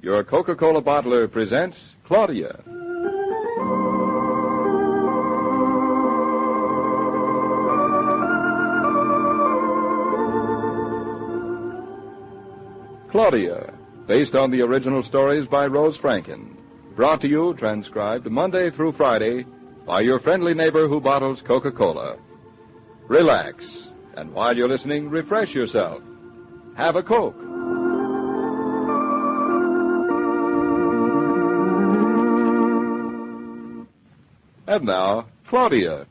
your Coca-Cola bottler presents Claudia. Claudia, based on the original stories by Rose Franken. Brought to you, transcribed Monday through Friday, by your friendly neighbor who bottles Coca-Cola. Relax, and while you're listening, refresh yourself. Have a Coke. And now, Claudia.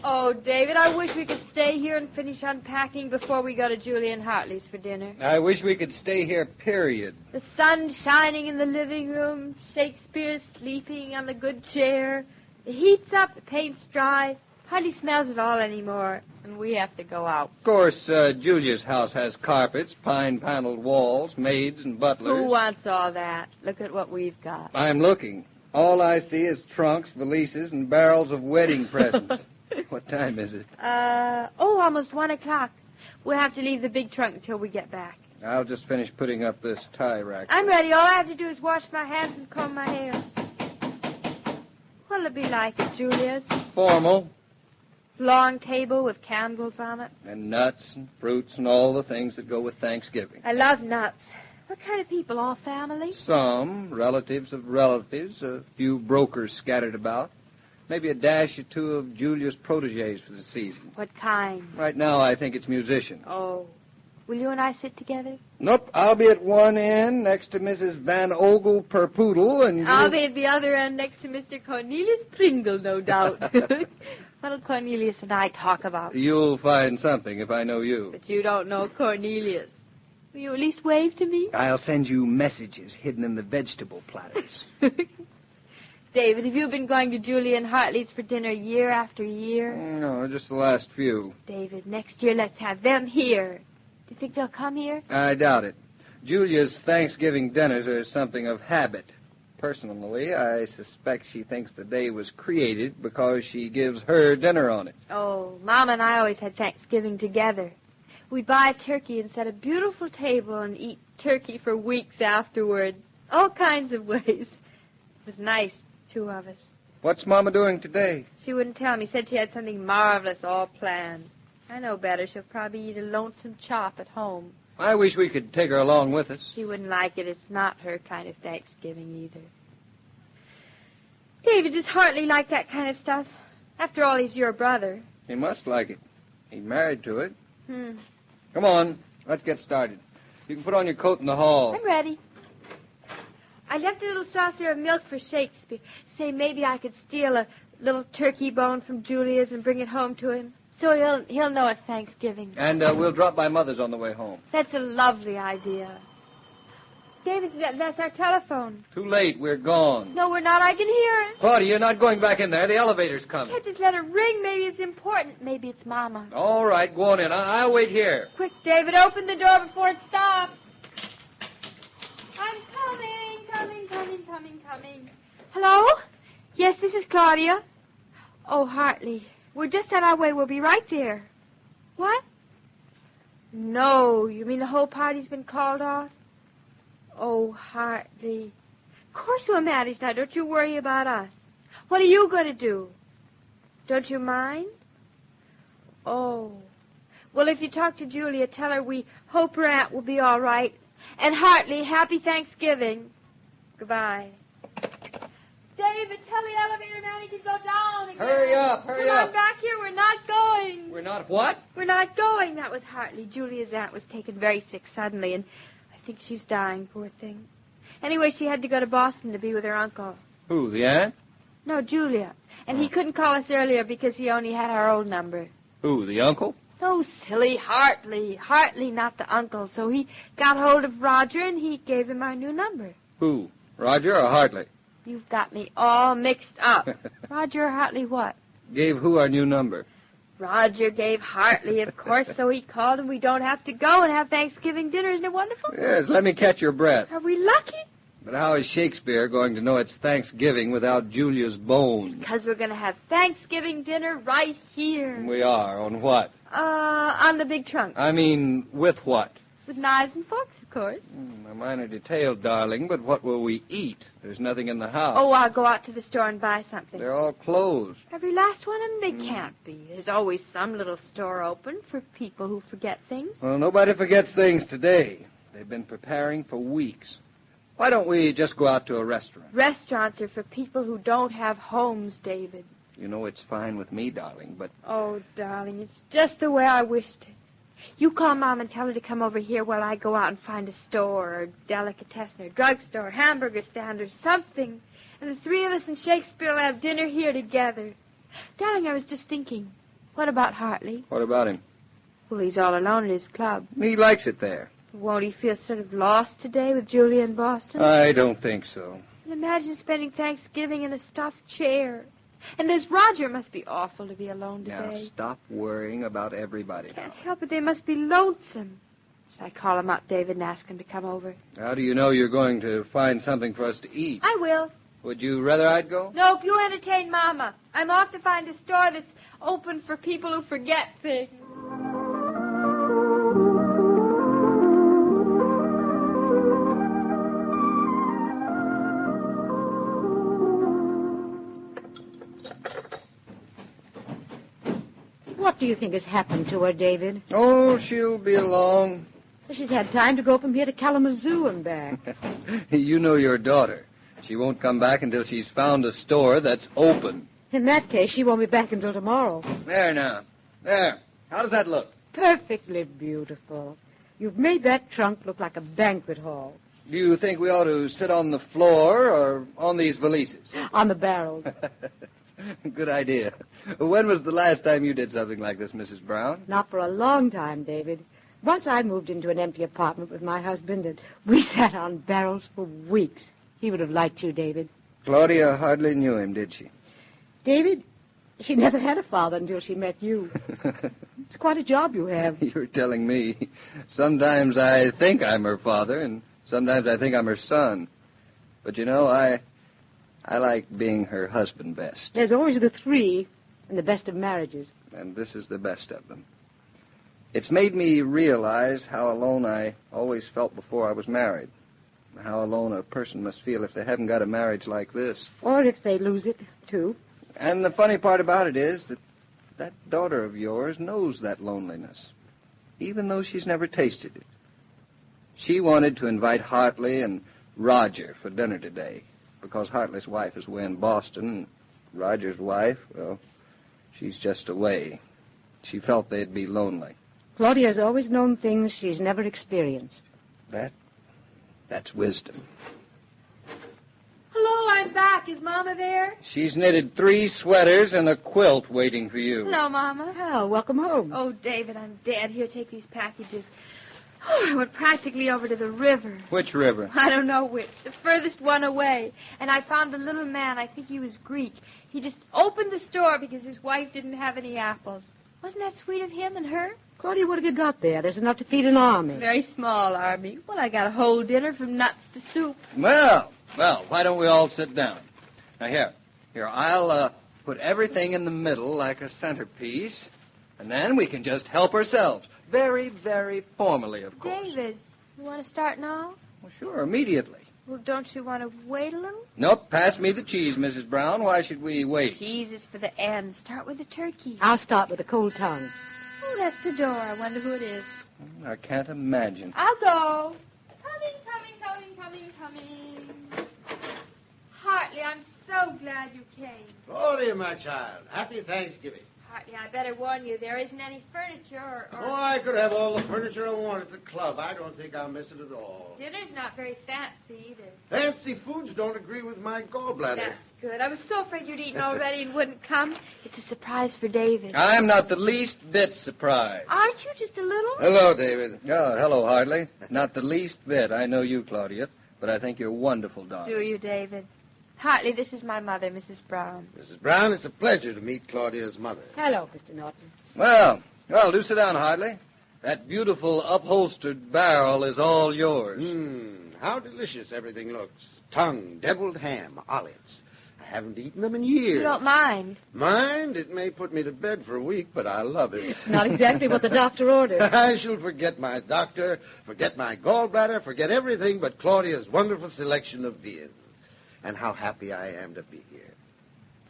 Oh, David, I wish we could stay here and finish unpacking before we go to Julie and Hartley's for dinner. I wish we could stay here, period. The sun shining in the living room, Shakespeare sleeping on the good chair. The heat's up, the paint's dry, hardly smells at all anymore, and we have to go out. Of course, Julia's house has carpets, pine-paneled walls, maids, and butlers. Who wants all that? Look at what we've got. I'm looking. All I see is trunks, valises, and barrels of wedding presents. What time is it? Almost 1 o'clock. We'll have to leave the big trunk until we get back. I'll just finish putting up this tie rack. I'm ready. All I have to do is wash my hands and comb my hair. What'll it be like at Julia's? Formal. Long table with candles on it. And nuts and fruits and all the things that go with Thanksgiving. I love nuts. What kind of people? All family? Some, relatives of relatives, a few brokers scattered about. Maybe a dash or two of Julia's protégés for the season. What kind? Right now, I think it's musicians. Oh. Will you and I sit together? Nope. I'll be at one end next to Mrs. Van Ogle Perpoodle, and I'll be at the other end next to Mr. Cornelius Pringle, no doubt. What'll Cornelius and I talk about? You'll find something if I know you. But you don't know Cornelius. Will you at least wave to me? I'll send you messages hidden in the vegetable platters. David, have you been going to Julie and Hartley's for dinner year after year? No, just the last few. David, next year let's have them here. Do you think they'll come here? I doubt it. Julia's Thanksgiving dinners are something of habit. Personally, I suspect she thinks the day was created because she gives her dinner on it. Oh, Mama and I always had Thanksgiving together. We'd buy a turkey and set a beautiful table and eat turkey for weeks afterwards. All kinds of ways. It was nice, two of us. What's Mama doing today? She wouldn't tell me. Said she had something marvelous all planned. I know better. She'll probably eat a lonesome chop at home. I wish we could take her along with us. She wouldn't like it. It's not her kind of Thanksgiving either. David, does Hartley like that kind of stuff? After all, he's your brother. He must like it. He's married to it. Come on. Let's get started. You can put on your coat in the hall. I'm ready. I left a little saucer of milk for Shakespeare. Say, maybe I could steal a little turkey bone from Julia's and bring it home to him. So he'll know it's Thanksgiving. And we'll drop by Mother's on the way home. That's a lovely idea. David, that's our telephone. Too late. We're gone. No, we're not. I can hear it. Claudia, you're not going back in there. The elevator's coming. Can't just let it ring. Maybe it's important. Maybe it's Mama. All right, go on in. I'll wait here. Quick, David, open the door before it stops. I'm coming. Hello? Yes, this is Claudia. Oh, Hartley. We're just on our way. We'll be right there. What? No, you mean the whole party's been called off? Oh, Hartley. Of course we'll manage now. Don't you worry about us. What are you going to do? Don't you mind? Oh. Well, if you talk to Julia, tell her we hope her aunt will be all right. And Hartley, happy Thanksgiving. Goodbye. David, tell the elevator man he can go down again. Hurry up. Come on back here. We're not going. We're not what? We're not going. That was Hartley. Julia's aunt was taken very sick suddenly, and I think she's dying, poor thing. Anyway, she had to go to Boston to be with her uncle. Who, the aunt? No, Julia. And he couldn't call us earlier because he only had our old number. Who, the uncle? No, silly, Hartley. Hartley, not the uncle. So he got hold of Roger, and he gave him our new number. Who, Roger or Hartley? You've got me all mixed up. Roger or Hartley what? Gave who our new number? Roger gave Hartley, of course, so he called, and we don't have to go and have Thanksgiving dinner. Isn't it wonderful? Yes, let me catch your breath. Are we lucky? But how is Shakespeare going to know it's Thanksgiving without Julia's bones? Because we're going to have Thanksgiving dinner right here. We are. On what? On the big trunk. I mean, with what? With knives and forks, of course. A minor detail, darling, but what will we eat? There's nothing in the house. Oh, I'll go out to the store and buy something. They're all closed. Every last one of them? They can't be. There's always some little store open for people who forget things. Well, nobody forgets things today. They've been preparing for weeks. Why don't we just go out to a restaurant? Restaurants are for people who don't have homes, David. You know it's fine with me, darling, but... Oh, darling, it's just the way I wished it. You call Mom and tell her to come over here while I go out and find a store or delicatessen or drugstore, hamburger stand or something. And the three of us and Shakespeare will have dinner here together. Darling, I was just thinking, what about Hartley? What about him? Well, he's all alone at his club. He likes it there. Won't he feel sort of lost today with Julia in Boston? I don't think so. And imagine spending Thanksgiving in a stuffed chair. And there's Roger. It must be awful to be alone today. Now, stop worrying about everybody. Can't help it. They must be lonesome. Should I call him up, David, and ask him to come over? How do you know you're going to find something for us to eat? I will. Would you rather I'd go? Nope, you entertain Mama. I'm off to find a store that's open for people who forget things. What do you think has happened to her, David? Oh, she'll be along. She's had time to go from here to Kalamazoo and back. You know your daughter. She won't come back until she's found a store that's open. In that case, she won't be back until tomorrow. There now. There. How does that look? Perfectly beautiful. You've made that trunk look like a banquet hall. Do you think we ought to sit on the floor or on these valises? On the barrels. Good idea. When was the last time you did something like this, Mrs. Brown? Not for a long time, David. Once I moved into an empty apartment with my husband, and we sat on barrels for weeks. He would have liked you, David. Claudia hardly knew him, did she? David, she never had a father until she met you. It's quite a job you have. You're telling me. Sometimes I think I'm her father, and sometimes I think I'm her son. But, you know, I like being her husband best. There's always the three in the best of marriages. And this is the best of them. It's made me realize how alone I always felt before I was married. How alone a person must feel if they haven't got a marriage like this. Or if they lose it, too. And the funny part about it is that daughter of yours knows that loneliness, even though she's never tasted it. She wanted to invite Hartley and Roger for dinner today, because Hartley's wife is away in Boston, and Roger's wife, well, she's just away. She felt they'd be lonely. Claudia's always known things she's never experienced. That's wisdom. Hello, I'm back. Is Mama there? She's knitted 3 sweaters and a quilt waiting for you. Hello, Mama. Oh, welcome home. Oh, David, I'm dead. Here, take these packages. Oh, I went practically over to the river. Which river? I don't know which. The furthest one away. And I found a little man. I think he was Greek. He just opened the store because his wife didn't have any apples. Wasn't that sweet of him and her? Claudia, what have you got there? There's enough to feed an army. Very small army. Well, I got a whole dinner from nuts to soup. Well, why don't we all sit down? Now, here, I'll put everything in the middle like a centerpiece, and then we can just help ourselves. Very, very formally, of course. David, you want to start now? Well, sure, immediately. Well, don't you want to wait a little? Nope, pass me the cheese, Mrs. Brown. Why should we wait? Cheese is for the end. Start with the turkey. I'll start with the cold tongue. Oh, that's the door. I wonder who it is. I can't imagine. I'll go. Coming. Hartley, I'm so glad you came. Claudia, my child, happy Thanksgiving. Hartley, I better warn you, there isn't any furniture or... Oh, I could have all the furniture I want at the club. I don't think I'll miss it at all. Dinner's not very fancy either. Fancy foods don't agree with my gallbladder. That's good. I was so afraid you'd eaten already and wouldn't come. It's a surprise for David. I'm not the least bit surprised. Aren't you just a little? Hello, David. Oh, hello, Hartley. Not the least bit. I know you, Claudia, but I think you're wonderful, darling. Do you, David? Hartley, this is my mother, Mrs. Brown. Mrs. Brown, it's a pleasure to meet Claudia's mother. Hello, Mr. Naughton. Well, do sit down, Hartley. That beautiful upholstered barrel is all yours. How delicious everything looks. tongue, deviled ham, olives. I haven't eaten them in years. You don't mind? Mind? It may put me to bed for a week, but I love it. Not exactly what the doctor ordered. I shall forget my doctor, forget my gallbladder, forget everything but Claudia's wonderful selection of viands. And how happy I am to be here.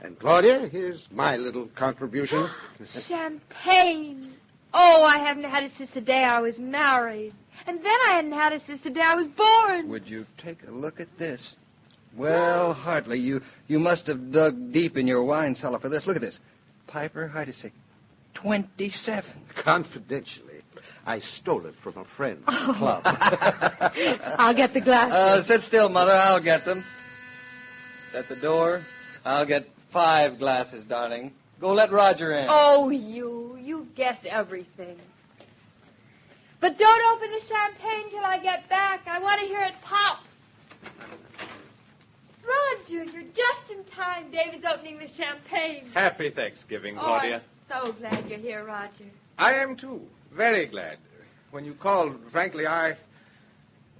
And Claudia, here's my little contribution. Champagne. Oh, I haven't had it since the day I was married. And then I hadn't had it since the day I was born. Would you take a look at this? Well, Hartley, you must have dug deep in your wine cellar for this. Look at this. Piper Heidsieck, 27. Confidentially, I stole it from a friend at the club. I'll get the glasses. Sit still, Mother. I'll get them. At the door. I'll get 5 glasses, darling. Go let Roger in. Oh, you guess everything. But don't open the champagne till I get back. I want to hear it pop. Roger, you're just in time. David's opening the champagne. Happy Thanksgiving, Claudia. Oh, I'm so glad you're here, Roger. I am, too. Very glad. When you called, frankly, I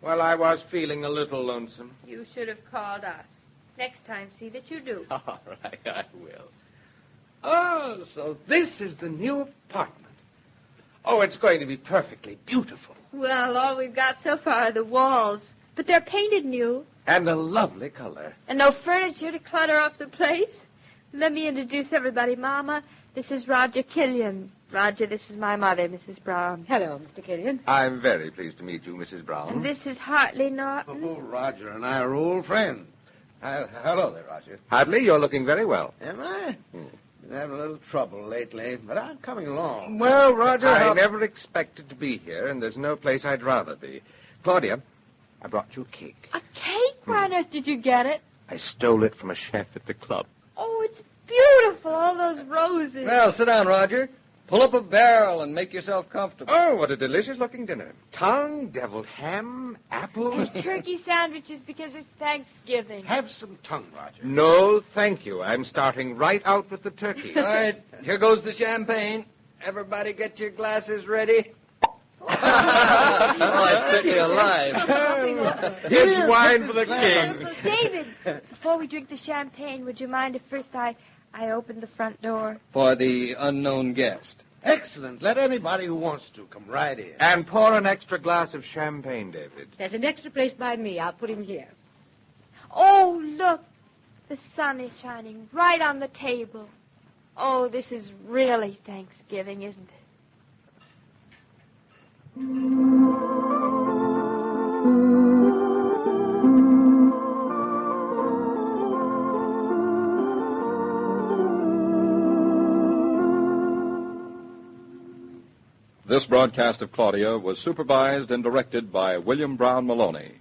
was feeling a little lonesome. You should have called us. Next time, see that you do. All right, I will. Oh, so this is the new apartment. Oh, it's going to be perfectly beautiful. Well, all we've got so far are the walls. But they're painted new. And a lovely color. And no furniture to clutter up the place. Let me introduce everybody, Mama. This is Roger Killian. Roger, this is my mother, Mrs. Brown. Hello, Mr. Killian. I'm very pleased to meet you, Mrs. Brown. And this is Hartley Naughton. Oh, Roger and I are old friends. Hello there, Roger. Hartley, you're looking very well. Am I? Been having a little trouble lately, but I'm coming along. Well, Roger, I never expected to be here, and there's no place I'd rather be. Claudia, I brought you a cake. A cake? Where on earth did you get it? I stole it from a chef at the club. Oh, it's beautiful, all those roses. Well, sit down, Roger. Pull up a barrel and make yourself comfortable. Oh, what a delicious-looking dinner. Tongue, deviled ham, apples. And turkey sandwiches because it's Thanksgiving. Have some tongue, Roger. No, thank you. I'm starting right out with the turkey. All right, here goes the champagne. Everybody get your glasses ready. Oh, it's certainly alive. Here's wine for the king. David, before we drink the champagne, would you mind if first I opened the front door? For the unknown guest. Excellent. Let anybody who wants to come right in. And pour an extra glass of champagne, David. There's an extra place by me. I'll put him here. Oh, look. The sun is shining right on the table. Oh, this is really Thanksgiving, isn't it? This broadcast of Claudia was supervised and directed by William Brown Meloney.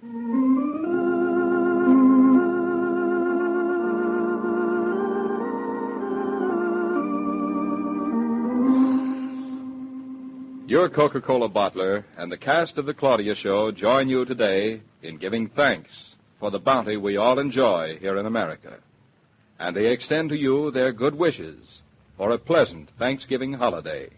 Your Coca-Cola bottler and the cast of The Claudia Show join you today in giving thanks for the bounty we all enjoy here in America. And they extend to you their good wishes for a pleasant Thanksgiving holiday.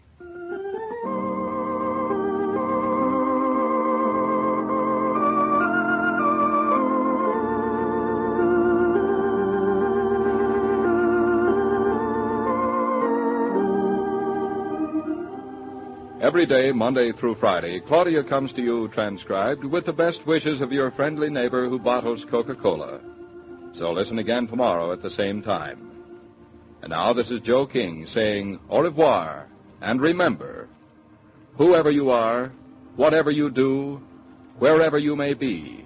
Every day, Monday through Friday, Claudia comes to you transcribed with the best wishes of your friendly neighbor who bottles Coca-Cola. So listen again tomorrow at the same time. And now this is Joe King saying au revoir, and remember, whoever you are, whatever you do, wherever you may be,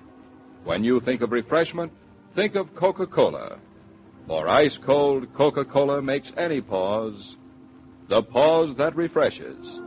when you think of refreshment, think of Coca-Cola. For ice-cold Coca-Cola makes any pause the pause that refreshes.